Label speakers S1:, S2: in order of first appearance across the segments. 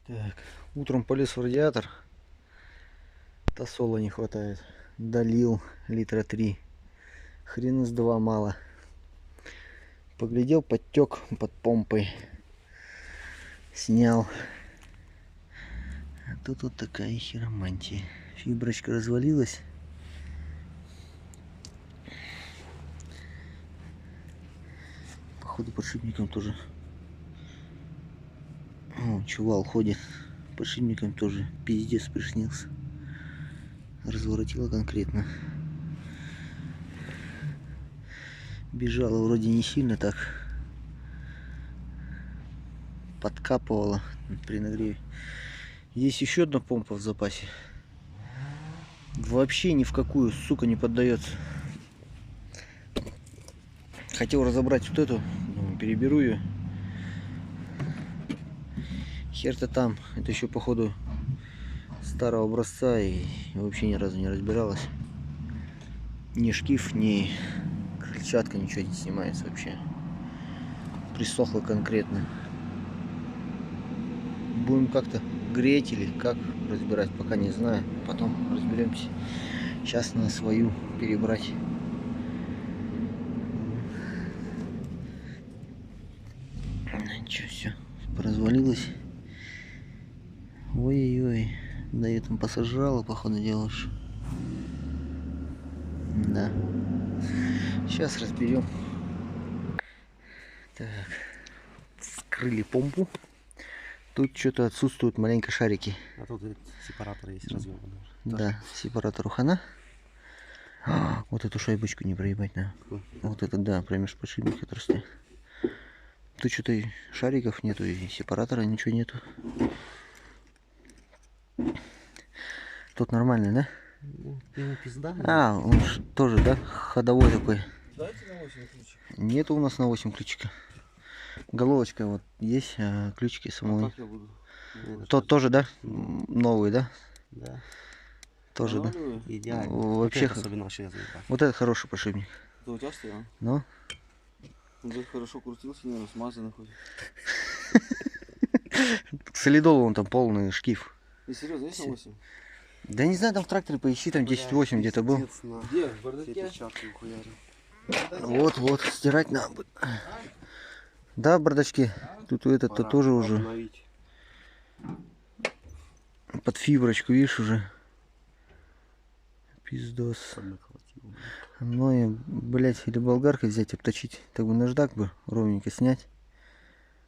S1: Так, утром полез в радиатор. Тосола не хватает. Долил литра 3. Хрен из 2 мало. Поглядел, подтек под помпой. Снял. А тут вот такая хиромантия. Фиброчка развалилась. Походу подшипником тоже. О, чувал ходит. Подшипником тоже пиздец приснился. Разворотила конкретно. Бежала вроде не сильно так. Подкапывала при нагреве. Есть еще одна помпа в запасе. Вообще ни в какую, сука, не поддается. Хотел разобрать вот эту, думаю, переберу ее. Хер-то там. Это еще походу старого образца и вообще ни разу не разбиралась. Ни шкив, ни крыльчатка, ничего не снимается вообще. Присохло конкретно. Будем как-то греть или как разбирать, пока не знаю. Потом разберемся. Сейчас надо свою перебрать. Ничего, все поразвалилось. Ой-ой-ой. Да я там посажала, походу, делаешь. Да. Сейчас разберем. Так. Вскрыли помпу. Тут что-то отсутствуют маленько шарики.
S2: А тут сепаратор есть разъемный.
S1: Да, сепаратор ухана. Вот эту шайбочку не проебать, да. Вот это, да, промеж подшипник отрасти. Тут что-то и шариков нету, и сепаратора ничего нету. Тут нормальный, да?
S2: Ну, ему пизда.
S1: А, он тоже, да, ходовой такой.
S3: Дайте на 8 ключик.
S1: Нету у нас на 8 ключика. Головочка вот есть, а ключики самой.
S3: Как я буду?
S1: Тот тоже, да? Новый, да?
S2: Да.
S1: Тоже, да?
S2: Идеально.
S1: Вообще,
S2: Вот особенно вообще заебать.
S1: вот это хороший подшипник.
S3: Это у тебя стоял?
S1: Ну?
S3: Он так хорошо крутился, наверное, смазанный хоть.
S1: Солидол он там полный шкив.
S3: И серьезно, есть на 8?
S1: Да не знаю, там в тракторе поищи, там 10-8 где-то был.
S3: Где? В бардаке?
S1: Вот, стирать надо будет. Да, в бардачке. Тут этот-то тоже уже
S2: Обновить.
S1: под фиброчку, видишь, уже. Пиздос. Ну и, блять, или болгаркой взять, обточить. Так бы наждак бы ровненько снять.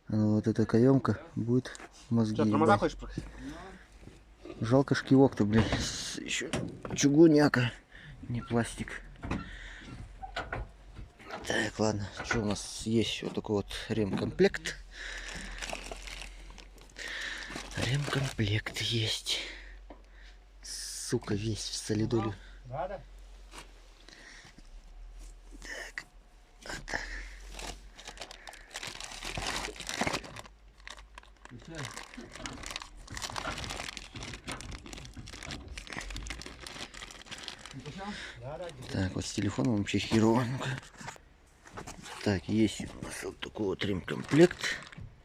S1: А вот эта каемка будет мозги.
S2: Что, тормоза
S1: ебать.
S2: хочешь прокатить?
S1: Жалко шкивок-то, блядь. Еще чугуняка, не пластик. Так, ладно. Что у нас есть? Вот такой вот ремкомплект. Ремкомплект есть. Сука, весь в солидоле. Так. Вот так. Так, вот с телефоном вообще херово. Так, есть у нас вот такой вот ремкомплект.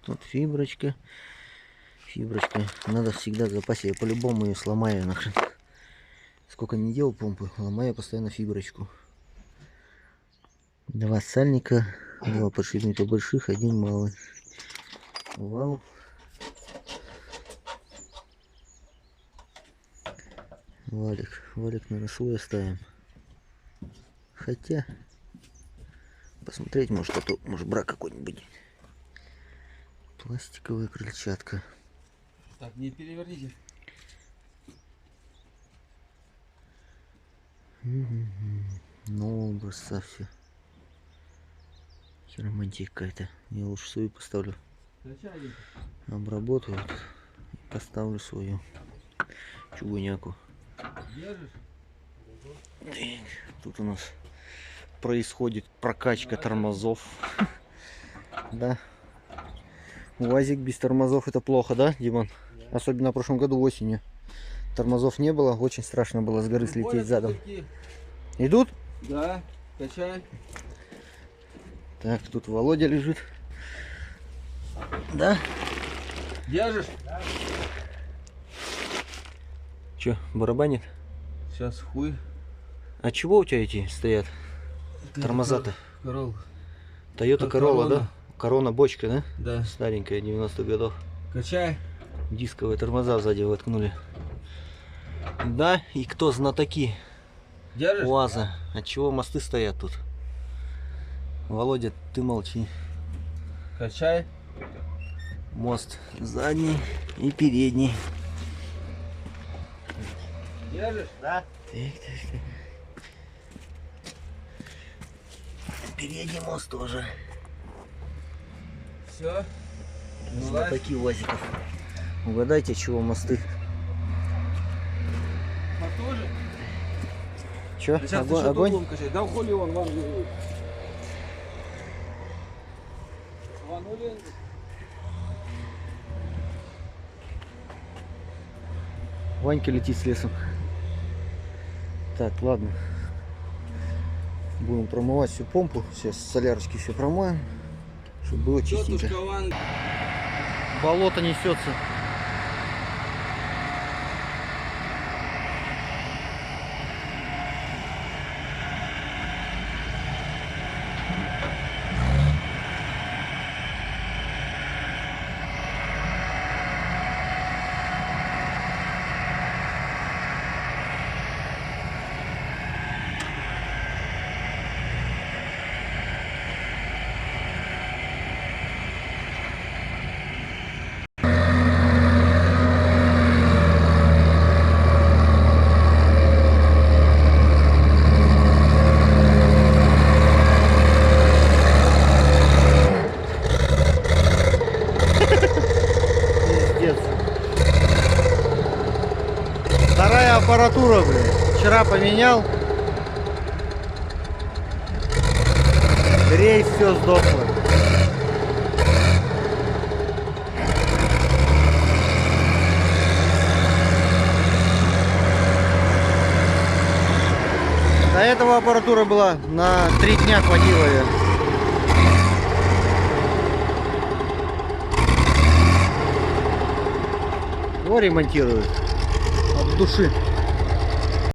S1: Тут фиброчка. Фиброчка. Надо всегда в запасе. Я по-любому ее сломаю нахрен. Сколько не делал помпы, ломаю постоянно фиброчку. 2 сальника, 2 подшипника больших, 1 малый. Вал. Валик, наверное, свой оставим. Хотя, посмотреть, может, а то, может, брак какой-нибудь. Пластиковая крыльчатка.
S3: Так, не переверните.
S1: Ну, образца все. Хиромантия какая-то. Я лучше свою поставлю. Обработаю и поставлю свою чугуняку.
S3: Держишь?
S1: Так, тут у нас происходит прокачка тормозов. Да. УАЗик без тормозов это плохо, да, Димон? Особенно в прошлом году осенью. Тормозов не было, очень страшно было с горы слететь задом. Идут?
S3: Да, качай.
S1: Так, тут Володя лежит. Да?
S3: Держишь?
S1: Че, барабанит?
S3: Сейчас хуй.
S1: А чего у тебя эти стоят? Тормоза-то?
S3: Корол.
S1: Toyota
S3: Как
S1: Corolla,
S3: Corona.
S1: да? Корона бочка, да?
S3: Да.
S1: Старенькая, 90-х годов.
S3: Качай.
S1: Дисковые тормоза сзади воткнули. Да, и кто знатоки
S3: Держишь?
S1: УАЗа? От чего мосты стоят тут? Володя, ты молчи.
S3: Качай.
S1: Мост задний и передний.
S3: Держишь?
S2: Да?
S1: Так. Передний мост тоже.
S3: Все.
S1: Знатоки УАЗиков. Угадайте, чего мосты?
S3: Тоже?
S1: Че,
S3: Сейчас
S1: огонь? Огонь?
S3: качай. Да хули он, вон. Ванули.
S1: Ванька летит с лесом. Так, ладно. Будем промывать всю помпу. Сейчас с солярочки все промоем, чтобы было чистенько.
S3: Тетушка Ван.
S1: Болото несется. Пиздец. Вторая аппаратура, блин. Вчера поменял. Рейс все сдохло. До этого аппаратура была на 3 дня, хватило ее. Его ремонтируют от души.